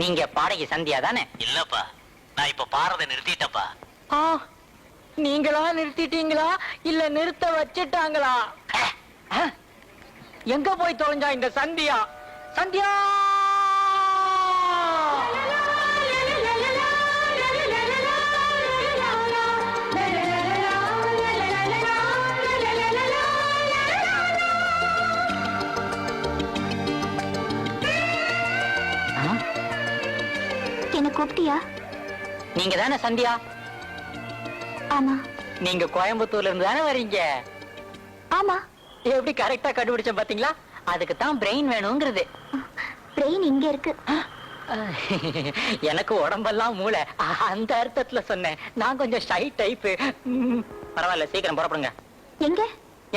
நீங்க பாடகி சந்தியா தானே? இல்லப்பா, நான் இப்ப பாடுறதை நிறுத்திட்டப்பா. நீங்களா நிறுத்திட்டீங்களா இல்ல நிறுத்த வச்சிட்டாங்களா? எங்க போய் தொலைஞ்சா இந்த சந்தியா? சந்தியா! என்ன கூப்பிட்டியா? நீங்க தானே சந்தியா? ஆமா. நீங்க கோயம்புத்தூர்ல இருந்து தானே வரீங்க? ஆமா. எப்படி கரெக்டா கண்டுபிடிச்ச பாத்தீங்களா? அதுக்கு தான் பிரெயின் வேணுங்கிறது. பிரெயின் இங்க இருக்கு. எனக்கு உடம்பெல்லாம் மூளை, அந்த அர்த்தத்துல சொன்னேன். நான் கொஞ்சம் ஷை டைப். பரவாயில்ல, சீக்கிரம் புறப்படுங்க. எங்க?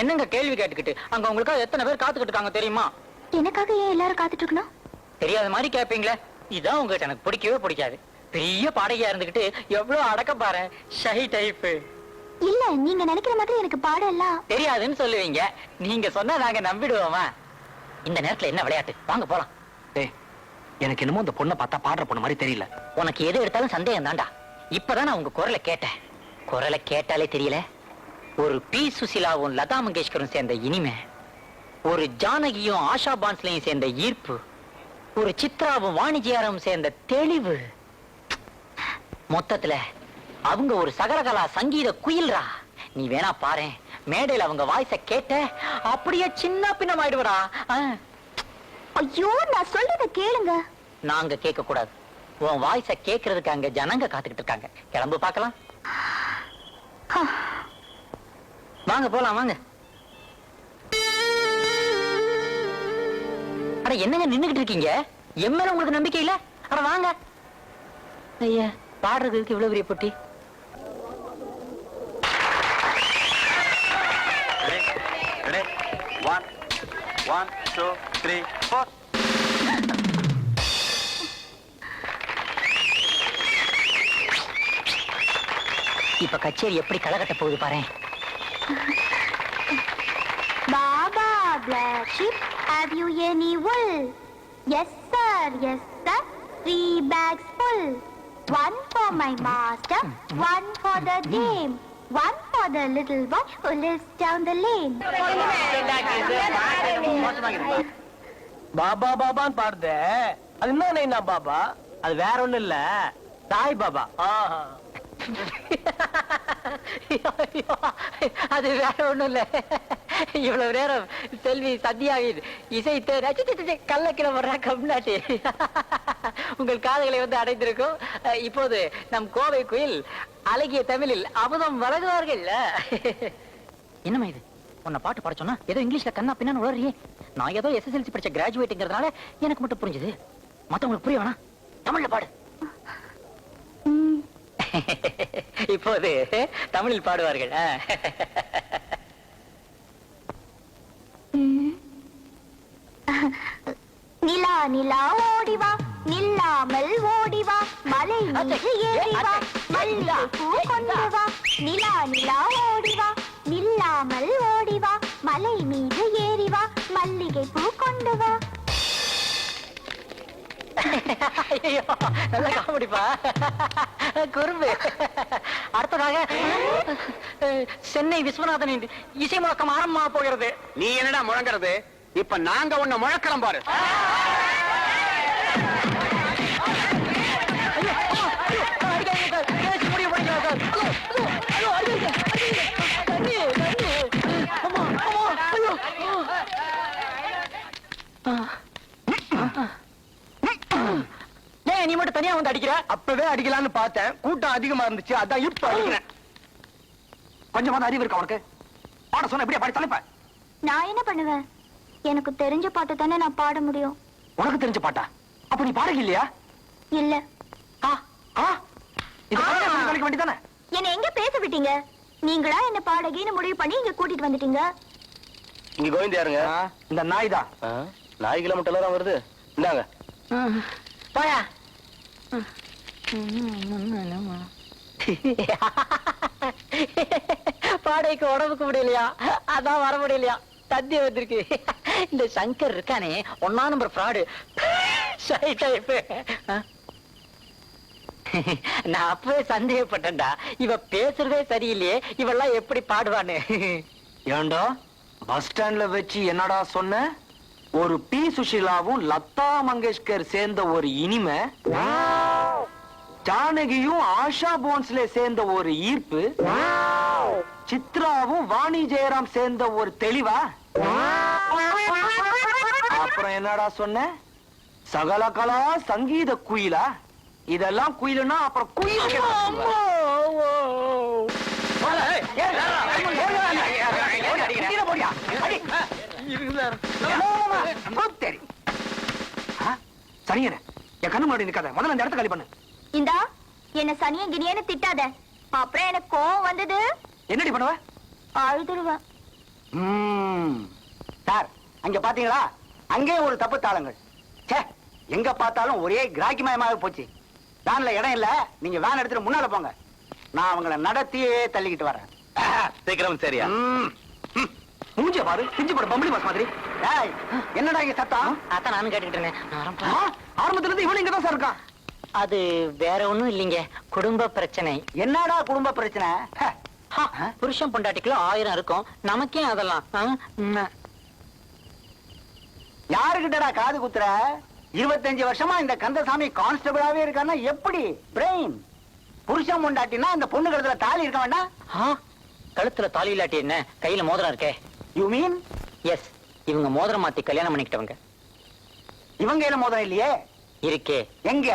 என்னங்க கேள்வி கேட்டுக்கிட்டு? அங்க உங்களுக்காக எத்தனை பேர் காத்துக்கிட்டு இருக்காங்க தெரியுமா? எனக்காக ஏன் எல்லாரும் காத்துட்டு இருக்கணும்? தெரியாத மாதிரி கேட்பீங்களே, இதான் உங்ககிட்ட எனக்கு பிடிக்கவே பிடிக்காது. பெரிய பாடகியா இருந்துகிட்டு எவ்வளவு அடக்க பாரு, ஷை டைப். இல்ல, நீங்க நினைக்கிற மாதிரி எனக்கு பாடலாம் தெரியாதுன்னு சொல்லுவீங்க. நீங்க சொன்னா நாங்க நம்பிடுவோமா? இந்த நேரத்துல என்ன விளையாட்டு? வாங்க போலாம். எனக்கு என்னமோ இந்த பொண்ணை பார்த்தா பாடுற பொண்ணு மாதிரி தெரியல. உனக்கு எது எடுத்தாலும் சந்தேகம் தான்டா. இப்பதான் நான் உங்க குரலை கேட்டேன். குரலை கேட்டாலே தெரியல. ஒரு பி சுசிலாவும் லதா மங்கேஷ்கரும் சேர்ந்த இனிமை, ஒரு ஜானகியும் ஆஷா பான்ஸ்லையும் சேர்ந்த ஈர்ப்பு, ஒரு சித்ராவும் வாணிஜியாரும் சேர்ந்த தெளிவு. மொத்தத்துல அவங்க ஒரு சகலகலா சங்கீத குயில்ரா. நீ வேணா பாரு, மேடையில் அவங்க வாய்ஸ கேட்ட அப்படியே சின்ன பின்னம் ஆயிடுவா. ஐயோ, நான் சொல்றத கேளுங்க. நாங்க கேட்க கூடாது. உன் வாய்ஸ கேட்கறதுக்கு அங்க ஜனங்க காத்துக்கிட்டு இருக்காங்க. கிளம்பு பார்க்கலாம். வாங்க போலாம், வாங்க. அட என்னங்க நின்னுகிட்டு இருக்கீங்க? என் மேல உங்களுக்கு நம்பிக்கை இல்ல? அட வாங்க. ஐயா, பாடுறதுக்கு இவ்வளவு பெரிய போட்டி. One, two, three, four. இப்ப கச்சேரி எப்படி களகட்ட போகுது பாரு. Baba black sheep, have you any wool? Yes sir, yes sir, 3 bags full. One for my master, one for the dame, one for the little boy who lives down the lane. Baba பாபான்னு பாடுத, அது என்ன பாபா? அது வேற ஒண்ணும் இல்ல, சாய் பாபா. அது வேற ஒண்ணும் இல்ல. இவ்வளவு நேரம் செல்வி சத்யாவின் இசைத்து கள்ளக்கிழ வர்ற கம்நாட்டி உங்கள் காதுகளை வந்து அடைந்திருக்கும். இப்போது நம் கோவை குயில் அழகிய தமிழில் அமுதம் வழங்குவார்கள். என்னமா இது? உன்னை பாட்டு பாட சொன்னா ஏதோ இங்கிலீஷ்ல கண்ணா பின்னான்னு உளறியே. நான் ஏதோ SSLC படிச்ச கிராஜுவேட்ங்கிறதுனால எனக்கு மட்டும் புரிஞ்சுது. மத்தவங்களுக்கு புரிய வேணா, தமிழ்ல பாடு. இப்போது தமிழில் பாடுவார்கள். நிலா நிலா ஓடிவா, நில்லாமல் ஓடிவா, மலை மீது ஏறிவா, மல்லிகை பூ கொண்டு வா. நிலா நிலா ஓடிவா, நில்லாமல் ஓடிவா, மலை மீது ஏறிவா, மல்லிகை பூ கொண்டு வா. நல்ல காமெடிப்பா, குறும்பு. அடுத்ததாக சென்னை விஸ்வநாதனின் இசை முழக்கம் ஆரம்பமாக போகிறது. நீ என்னடா முழங்குறது? இப்ப நாங்க உன்னை முழக்கலாம் பாரு. நீ மட்டும் தனியா வந்து அடிக்கிற? அப்பவே அடிக்கலான்னு பார்த்தேன், கூட்டம் அதிகமா இருந்துச்சு, அதான் இப்ப அடிக்கிறேன். கொஞ்சமாவது அறிவு இருக்கா உனக்கு? பாட சொன்ன எப்படியா பாடி தலைப்ப? நான் என்ன பண்ணுவேன்? எனக்கு தெரிஞ்ச பாட்டு தானே நான் பாட முடியும். உனக்கு தெரிஞ்ச பாட்டா? அப்ப நீ பாடகி இல்லையா? இல்ல. வேண்டியதானே? என்ன எங்க பேச விட்டீங்க? நீங்களா என்ன பாடகின்னு முடிவு பண்ணி இங்க கூட்டிட்டு வந்துட்டீங்க. இங்க கோவிந்த் யாருங்க? இந்த நாய் தான். நாய்களை மட்டும் எல்லாம் வருது. இந்தாங்க போயா. வாடகைக்கு உடம்புக்கு முடியலையா, அதான் வர முடியலையா, தந்தி வந்திருக்கு. இந்த சங்கர் இருக்கானே, 1 நம்பர் ஃப்ராடு. நான் அப்பவே சந்தேகப்பட்டேன்டா, இவ பேசுறதே சரியில்லையே, இவெல்லாம் எப்படி பாடுவான்னு. ஏண்டா பஸ் ஸ்டாண்ட்ல வச்சு என்னடா சொன்ன? ஒரு பி சுஷிலாவும் லதா மங்கேஷ்கர் சேர்ந்த ஒரு இனிமை, ஜானகியும் ஆஷா போன்ஸ்ல சேர்ந்த ஒரு ஈர்ப்பு, சித்ராவும் வாணி ஜெயராம் சேர்ந்த ஒரு தெளிவா, அப்புறம் என்னடா சொன்ன? சகலகலா சங்கீத குயிலா? இதெல்லாம் குயிலுன்னா அப்புறம் குயில் சரியன என் கண்ணு முன்னாடி நிக்காத, முதல்ல அந்த இடத்த காலி பண்ணு. இந்தா என்ன சனியன் கினியன்னு திட்டாத, அப்புறம் எனக்கு கோவம் வந்தது என்னடி பண்ணுவ? அழுதுருவேன். சார் அங்க பாத்தீங்களா, அங்கே ஒரு தப்பு தாளங்கள். சே, எங்க பார்த்தாலும் ஒரே கிராக்கிமயமாக போச்சு. வேன்ல இடம் இல்ல, நீங்க வேன் எடுத்துட்டு முன்னால போங்க, நான் அவங்கள நடத்தியே தள்ளிக்கிட்டு வரேன். சீக்கிரம் சரியா? மூஞ்சிய பாரு, பிஞ்சு போட பம்பளி பாஸ் மாதிரி. ஏய், என்னடா இங்க சத்தம்? அதான் நானும் கேட்டுக்கிட்டு இருந்தேன். நான் வரேன்ப்பா. ஆரம்பத்துல இருந்து இவனு இங்கதான் சார் இருக்கான். அது வேற ஒண்ணும் இல்லைங்க, குடும்ப பிரச்சனை. என்னடா குடும்ப பிரச்சனை? புருஷன் பொண்டாட்டிக்குள்ள 1000 இருக்கும், நமக்கே அதெல்லாம். யாருகிட்டடா காது குத்துற? 25 வருஷமா இந்த கந்தசாமி கான்ஸ்டபிளாவே இருக்கான்னா எப்படி? பிரெயின். புருஷன் பொண்டாட்டினா இந்த பொண்ணு கழுத்துல தாலி இருக்க வேண்டாம்? கழுத்துல தாலி இல்லாட்டி என்ன, கையில மோதிரம் இருக்கே. You mean? எஸ், இவங்க மோதிரம் மாத்தி கல்யாணம் பண்ணிக்கிட்டவங்க. இவங்க கையில மோதிரம் இல்லையே. இருக்கே. எங்க?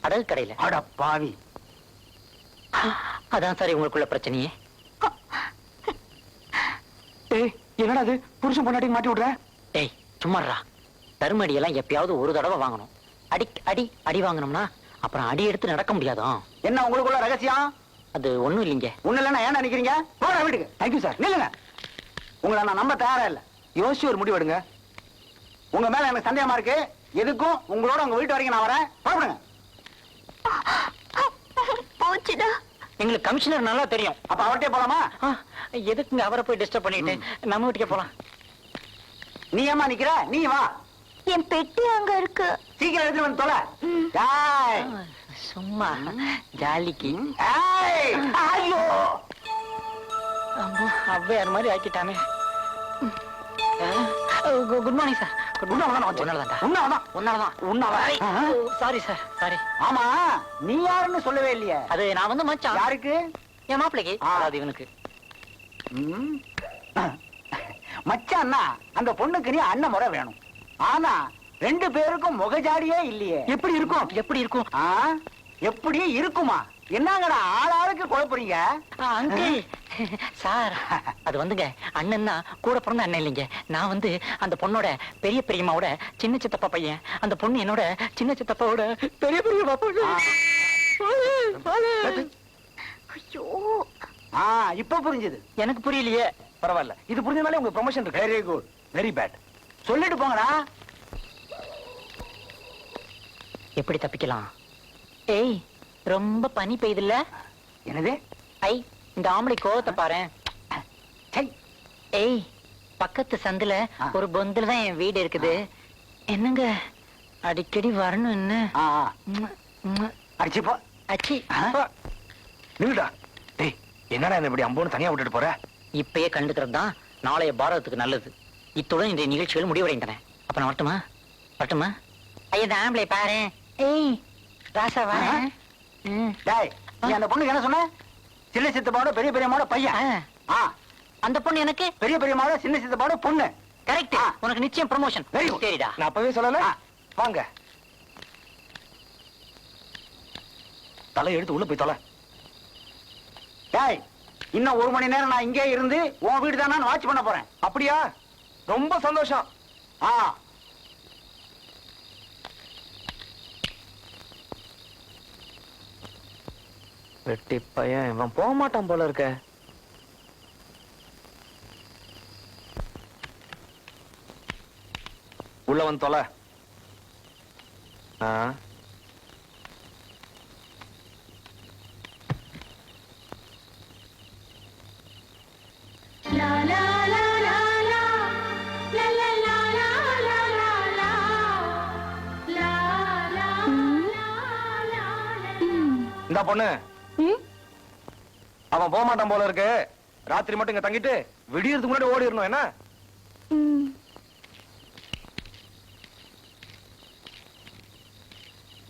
அடகு கடையில. அட பாவி. அதான் சார் உங்களுக்குள்ள பிரச்சனையே. என்னடா அது, புருஷன் பொண்டாட்டி மாட்டி விடுற? டேய் சும்மாறா, தருமடி எல்லாம் எப்பயாவது ஒரு தடவை வாங்கணும். அடி அடி அடி வாங்கணும்னா அப்புறம் அடி எடுத்து நடக்க முடியாதோ. என்ன உங்களுக்குள்ள ரகசியம்? அது ஒண்ணும் இல்லைங்க. ஒண்ணு இல்லைன்னா ஏன் நினைக்கிறீங்க? போடா வீட்டுக்கு. Thank you sir. நில்லுங்க, உங்களை நான் நம்ப தயாரா இல்ல. யோசிச்சு ஒரு முடிவு எடுங்க. உங்க மேல எனக்கு சந்தேகமா இருக்கு. எதுக்கும் உங்களோட உங்க வீட்டு வரைக்கும் நான் வரேன். புறப்படுங்க. போச்சுடா. எங்களுக்கு கமிஷனர் நல்லா தெரியும். அப்ப அவர்கிட்டே போலாமா? எதுக்குங்க அவரை போய் டிஸ்டர்ப் பண்ணிட்டு, நம்ம வீட்டுக்கே போலாம். நீ ஏமா நிக்கிற? நீ வா. என் பெட்டி அங்க இருக்கு. சீக்கிரம் எடுத்துட்டு வந்து தொலை. டேய், சும்மா ஜாலிக்கு. ஏய், ஐயோ, அவ்வையார் மாதிரி ஆக்கிட்டானே. Good morning sir. Sorry sir, sorry. ஆமா, நீ யாருன்னு சொல்லவே இல்லையே. அது நான் வந்து மச்சான். யாருக்கு? என் மாப்பிளைக்கு. அதாவது இவனுக்கு. மச்சான்னா அந்த பொண்ணுக்கு நீ அண்ணன் முறை வேணும். ஆனா 2 பேருக்கும் முகஜாடியே இல்லையே. எப்படி இருக்கும்? எப்படி இருக்கும்? எப்படி இருக்குமா? என்னங்கடா ஆளாளுக்கு குழப்பறீங்க? அங்கிள் சார், அது வந்துங்க, அண்ணன்னா கூட பிறந்த அண்ணன் இல்லைங்க. நான் வந்து அந்த பொண்ணோட பெரிய பெரியம்மாவோட சின்ன சித்தப்பா பையன். அந்த பொண்ணு என்னோட சின்ன சித்தப்பாவோட பெரிய பெரியம்மா பொண்ணு. ஐயோ, இப்ப புரிஞ்சது. எனக்கு புரியலையே. பரவாயில்ல, இது புரிஞ்சதுனாலே உங்க ப்ரொமோஷன் இருக்கு. Very good, very bad. சொல்லிட்டு போங்கடா. எப்படி தப்பிக்கலாம்? ஏய், ரொம்ப பனி பெய்யுதுல்ல? என்னது? ஐ, இந்த ஆம்பளை கோவத்தை பாரு. ஏய், பக்கத்து சந்துல ஒரு பொந்துல தான் என் வீடு இருக்குது. என்னங்க அடிக்கடி வரணும். என்ன அடிச்சுப்போ. அச்சி, நில்லுடா. டேய், என்னடா என்ன இப்படி அம்போன்னு தனியா விட்டுட்டு போற? இப்பயே கண்டுக்கிறது தான் நாளைய பாரதத்துக்கு நல்லது. இத்துடன் இந்த நிகழ்ச்சிகள் முடிவடைந்தன. அப்ப நான் வரட்டுமா? வரட்டுமா? ஐயா, இந்த ஆம்பளை பாரு. ஏய் ராசா வா. டேய், நீ அந்த பொண்ணுக்கு என்ன சொன்ன? சின்ன சித்தப்பாவோட பெரிய பெரியம்மாவோட பையன். அந்த பொண்ணு எனக்கு பெரிய பெரியம்மாவோட சின்ன சித்தப்பாவோட பொண்ணு. கரெக்ட். உனக்கு நிச்சயம் ப்ரமோஷன். Very good. சரிடா, நான் அப்பவே சொல்லல. வாங்க, தலை எடுத்து உள்ள போய் தொலை. டேய், இன்னும் 1 மணி நேரம் நான் இங்கே இருந்து உன் வீடு தான் நான் வாட்ச் பண்ண போறேன். அப்படியா? ரொம்ப சந்தோஷம். வெட்டி பையன், இவன் போக மாட்டான் போல இருக்க. உள்ள வந்து தொலை. பொண்ணு ம்? அவன் போக மாட்டான் போல இருக்கு. ராத்திரி மட்டும் இங்க தங்கிட்டு விடியறதுக்கு முன்னாடி ஓடிடணும் என்ன? ம்.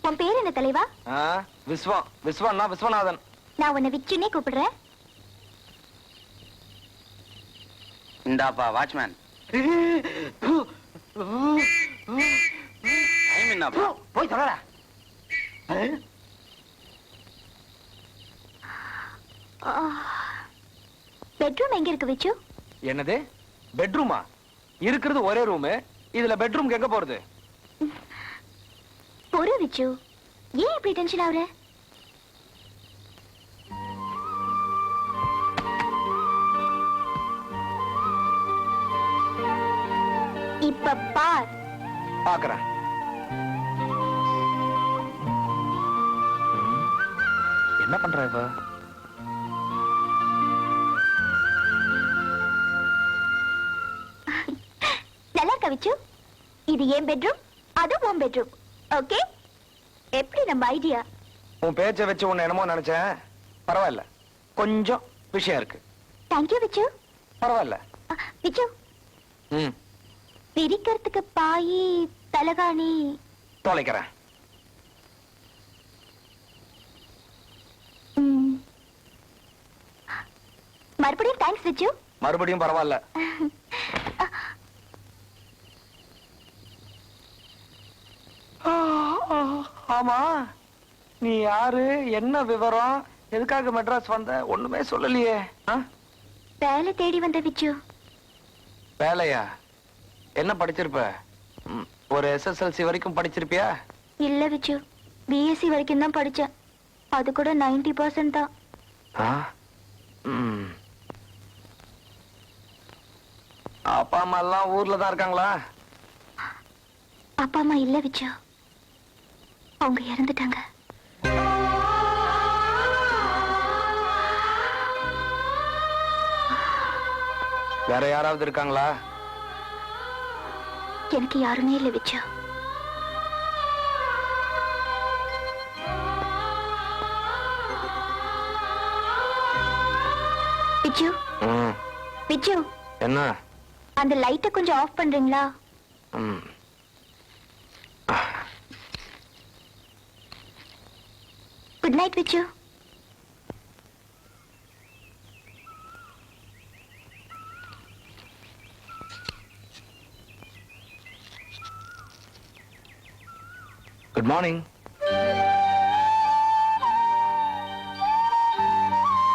உன் பேர் என்ன தலைவா? விஸ்வன்னா விஸ்வநாதன். நான் உன்னை விச்சுன்னே கூப்பிடுறேன். இந்தாப்பா வாட்ச்மேன். டைம் என்னப்பா? போய் சொல்லடா. பெட்ரூம் எங்க இருக்கு விச்சு? என்னது பெட்ரூமா? இருக்கிறது ஒரே ரூம். இதுல பெட்ரூம் எங்க போறது? பொறு விச்சு, ஏன் இப்படி டென்ஷன் ஆகுற? இப்ப பார். பாக்குறேன். என்ன பண்ற இவ? நல்லா இருக்கா விச்சு? இது என் பெட்ரூம், அது உன் பெட்ரூம். ஓகே? எப்படி நம்ம ஐடியா? உன் பேச்ச வச்சு உன்னை என்னமோ நினைச்சேன். பரவாயில்ல, கொஞ்சம் விஷயம் இருக்கு. தேங்க்யூ விச்சு. பரவாயில்ல. விச்சு, ம், பிரிக்கிறதுக்கு பாயி தலகாணி தொலைக்கிறேன். ம். மறுபடியும் தேங்க்ஸ் விச்சு. மறுபடியும் பரவாயில்ல. ஆமா, நீ யாரு, என்ன விவரம், எதுக்காக மெட்ராஸ் வந்த, ஒண்ணுமே சொல்லலையே. வேலை தேடி வந்த விச்சு. வேலையா? என்ன படிச்சிருப்ப? ஒரு SSLC வரைக்கும் படிச்சிருப்பியா? இல்ல விச்சு, பிஎஸ்சி வரைக்கும் தான் படிச்சேன். அது கூட 90% தான். அப்பா அம்மா எல்லாம் ஊர்ல தான் இருக்காங்களா? அப்பா அம்மா இல்ல விச்சு, அவங்க இறந்துட்டாங்க. வேற யாராவது இருக்காங்களா? எனக்கு யாருமே இல்ல விச்சு. விச்சு, விச்சு, என்ன? அந்த லைட்டை கொஞ்சம் ஆஃப் பண்றீங்களா? Good night Vichu. Good morning.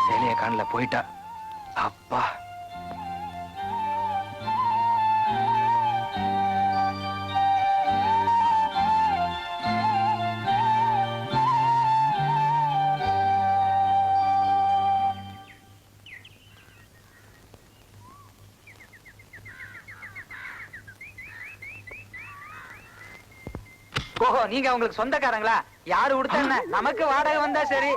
சேலிய காணல, போயிட்டா. அப்பா, ஓஹோ, நீங்க உங்களுக்கு சொந்தக்காரங்களா? யாரு கொடுத்தா என்ன, நமக்கு வாடகை வந்தா சரி.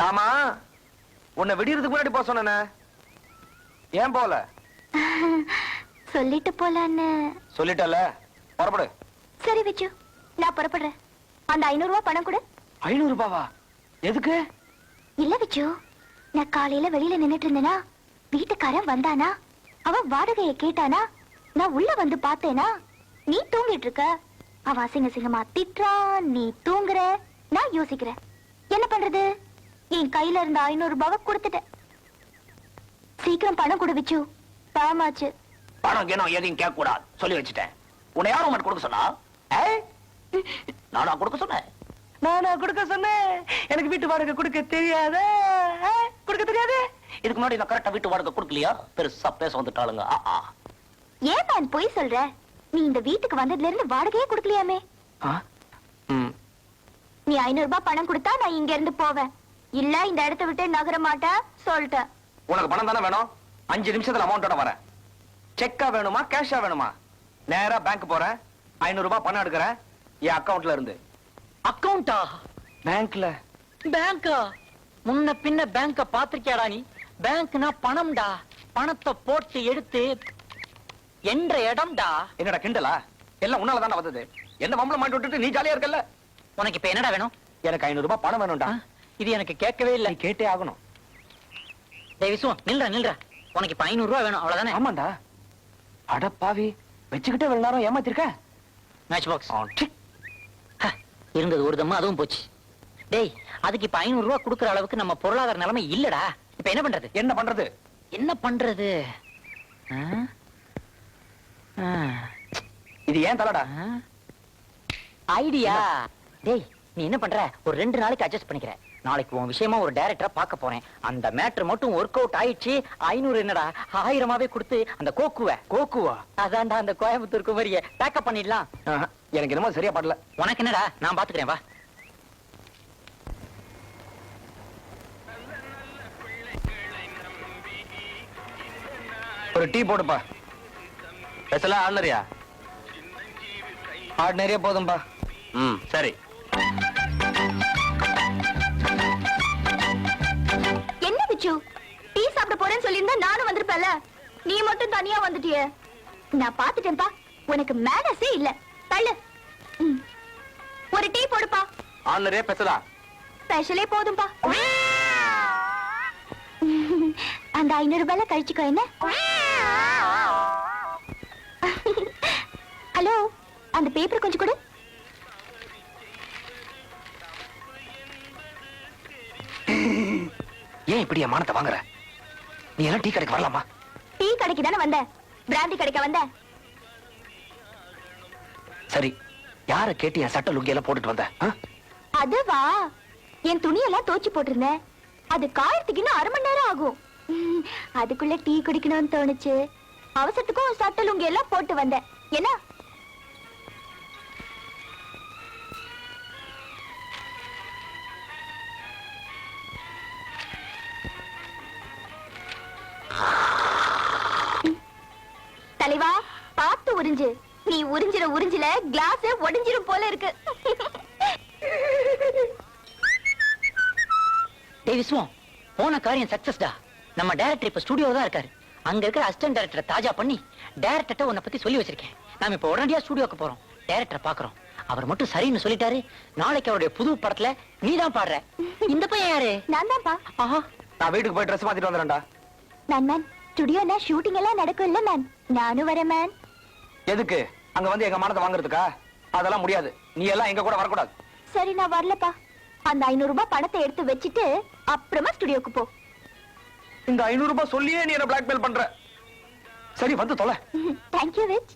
ஆமா, உன்னை விடியறதுக்கு முன்னாடி போக சொன்னேனே, ஏன் போல? சொல்லிட்டு போலான்னு. சொல்லிட்டல, புறப்படு. சரி விச்சு, நான் புறப்படுறேன். அந்த 500 ரூபாய் பணம் கொடு. 500 ரூபாவா? எதுக்கு? இல்ல விச்சு, நான் காலையில வெளியில நின்னுட்டு இருந்தேனா, வீட்டுக்காரன் வந்தானா, அவன் வாடகையை கேட்டானா, நான் உள்ள வந்து பார்த்தேனா, நீ தூங்கிட்டு இருக்க. அவன் அசிங்க சிங்கமா திட்டுறான், நீ தூங்குற. நான் யோசிக்கிறேன், என்ன பண்றது? என் கையில இருந்த 500 ரூபாவை கொடுத்துட்டேன். சீக்கிரம் பணம் கொடு விச்சு, பாமாச்சு. பணம் கேனோ எதையும் கேட்க கூடாது சொல்லி வச்சுட்டேன். உன்னை யாரும் மட்டும் கொடுக்க சொன்னா? நானா கொடுக்க சொன்னேன்? நானா கொடுக்க சொன்னேன்? எனக்கு வீட்டு வாடகை கொடுக்க தெரியாத? கொடுக்க தெரியாது? இதுக்கு முன்னாடி நான் கரெக்டா வீட்டு வாடகை கொடுக்கலையா? பெருசா பேச வந்துட்டாளுங்க. ஏன் நான் பொய் சொல்ற? நீ இந்த வீட்டுக்கு வந்ததுல இருந்து வாடகையே கொடுக்கலையாமே. நீ 500 ரூபாய் பணம் கொடுத்தா நான் இங்க இருந்து போவேன். இல்ல இந்த இடத்தை விட்டு நகர மாட்டேன் சொல்லிட்டேன். உனக்கு பணம் தானே வேணும்? 5 நிமிஷத்துல அமௌண்டோட வரேன். செக்கா வேணுமா, கேஷா வேணுமா? நேரா பேங்க் போறேன், 500 ரூபாய் பணம் எடுக்கிறேன் என் அக்கவுண்ட்ல இருந்து. அக்கவுண்டா? பேங்க்ல. பேங்கா? முன்ன பின்ன பேங்க பாத்திருக்கியாடா நீ? பேங்க்னா பணம்டா. பணத்தை போட்டு எடுத்து என்ற இடம்டா. என்னடா கிண்டலா? எல்லாம் உன்னால தான்டா வந்தது. என்ன மம்பளம் மாட்டி விட்டுட்டு நீ ஜாலியா இருக்கல்ல? உனக்கு இப்ப என்னடா வேணும்? எனக்கு 500 ரூபாய் பணம் வேணும்டா. இது எனக்கு கேட்கவே இல்லை. நீ கேட்டே ஆகணும். டேய் விசு, நில்றா. உனக்கு இப்ப 500 ரூபாய் வேணும், அவ்வளவுதானே? ஆமாண்டா. அட பாவி, வச்சுக்கிட்டே வெள்ள நேரம் ஏமாத்திருக்க. மேட்ச் பாக்ஸ் இருந்தது ஒரு தம்மா, அதுவும் போச்சு. டேய், அதுக்கு இப்ப 500 ரூபாய் கொடுக்கற அளவுக்கு நம்ம பொருளாதார நிலைமை இல்லடா. இப்ப என்ன பண்றது? என்ன பண்றது? இது ஏன் தலடா? ஐடியா. டேய், நீ என்ன பண்ற? ஒரு 2 நாளைக்கு அட்ஜஸ்ட் பண்ணிக்கிற. நாளைக்கு உன் விஷயமா ஒரு டைரக்டரா பார்க்க போறேன். அந்த மேட்டர் மட்டும் ஒர்க் அவுட் ஆயிடுச்சு. 500 என்னடா 1000மாவே கொடுத்து அந்த கோக்குவா அதான்டா அந்த கோயம்புத்தூர் குமரிய பேக்கப் பண்ணிடலாம். எனக்கு என்னமோ சரியா படல. உனக்கு என்னடா, நான் பாத்துக்கிறேன், வா. ஒரு டீ போடுப்பா. ஸ்பெஷலா ஆர்டனரியா? ஆர்டினரியா போதும்பா. சரி. என்ன பிச்சு, டீ சாப்பிட போறேன்னு சொல்லியிருந்தா நானும் வந்திருப்பேன்ல. நீ மட்டும் தனியா வந்துட்டியே. நான் பாத்துட்டேன்பா, உனக்கு மேனஸே இல்ல. தள்ளு. ஒரு டீ போடுப்பா. ஆர்டனரியா ஸ்பெஷலா? ஸ்பெஷலே போதும்பா. அந்த 500 ரூபாய்ல கழிச்சுக்கோ. என்ன? ஹலோ, அந்த பேப்பர் கொஞ்சம் கொடு. ஏன் இப்படி என் மானத்தை வாங்குற? நீ எல்லாம் டீ கடைக்கு வரலாமா? டீ கடைக்கு தானே வந்த, பிராந்தி கடைக்க வந்த. சரி, யார கேட்டு என் சட்ட லுங்கி எல்லாம் போட்டுட்டு வந்த? அதுவா, என் துணியெல்லாம் தோச்சு போட்டிருந்தேன். அது காயறதுக்கு இன்னும் 1/2 மணி நேரம் ஆகும். அதுக்குள்ள டீ குடிக்கணும்னு தோணுச்சு. அவசரத்துக்கும் சட்ட லுங்கி எல்லாம் போட்டு வந்தேன். என்ன? தலைவா, பார்த்து உறிஞ்சு. நீ உறிஞ்சில கிளாஸ் உடைஞ்சிரும் போல இருக்கு. டேய் விஸ்வம், போன காரியம் சக்சஸ்டா. நம்ம டைரக்டர் இப்ப ஸ்டுடியோல தான் இருக்காரு. அங்க இருக்கிற அசிஸ்டன்ட் டைரக்டரை தாஜா பண்ணி டைரக்டர்ட்ட உன்னை பத்தி சொல்லி வச்சிருக்கேன். நாம இப்ப உடனடியா ஸ்டுடியோக்கு போறோம். டைரக்டரை பாக்குறோம். அவர் மட்டும் சரின்னு சொல்லிட்டாரு. நாளைக்கு அவருடைய புது படத்துல நீதான் பாடுற. இந்த பையன் யாரு? நான் தான்ப்பா. ஆஹா, நான் வீட்டுக்கு போய் ட்ரெஸ் மாத்திட்டு வந்துடுறேன்டா. மேன், ஸ்டுடியோல ஷூட்டிங் எல்லாம் நடக்கும் இல்ல மேன்? நானும் வரேன் மேன். எதுக்கு? அங்க வந்து எங்க மானத்தை வாங்குறதுக்கா? அதெல்லாம் முடியாது. நீ எல்லாம் எங்க கூட வரக்கூடாது. சரி, நான் வரலப்பா. அந்த 500 ரூபாய் பணத்தை எடுத்து வச்சிட்டு அப்புறமா ஸ்டுடியோக்கு போ. இந்த 500 ரூபாய் சொல்லியே நீ என்ன பிளாக்மெயில் பண்ற. சரி, வந்து தொலை. Thank you which.